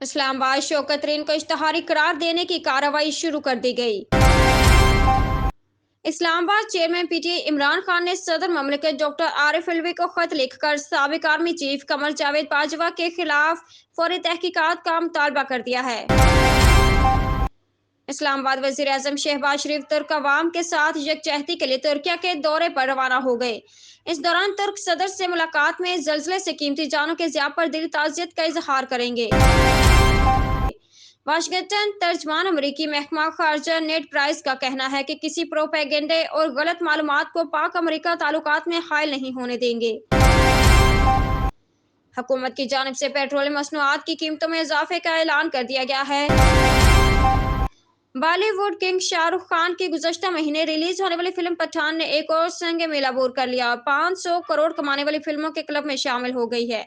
اسلام آباد شوکت ترین کو اشتہاری قرار دینے کی کارروائی شروع کر دی گئی۔ اسلام آباد chairman P T I Imran Khan نے صدر مملکت ڈاکٹر عارف علوی کو خط لکھ کر سابق آرمی چیف قمر جاوید باجوہ کے خلاف فوری تحقیقات کا مطالبہ کر دیا ہے۔ اسلام آباد وزیر اعظم شہباز شریف ترک عوام کے ساتھ یکجہتی کے لیے ترکیہ کے دورے پر روانہ ہو گئے۔ اس دوران ترک صدر سے ملاقات میں زلزلے سے قیمتی جانوں کے ضیاع پر دلی تعزیت کا اظہار کریں گے۔ واشنگٹن ترجمان امریکی محکمہ خارجہ نیڈ پرائس کا کہنا ہے کہ کسی پروپیگنڈے اور غلط معلومات کو پاک امریکہ تعلقات میں حائل نہیں ہونے دیں گے۔ حکومت کی جانب سے پیٹرولیم مصنوعات کی قیمتوں میں اضافے کا اعلان کر دیا گیا ہے۔ بالی ووڈ کنگ شاہ رخ خان کی گزشتہ مہینے ریلیز ہونے والی فلم پٹھان نے ایک اور سنگ میل عبور کر لیا اور 500 کروڑ کمانے والی فلموں کے کلب میں شامل ہو گئی ہے۔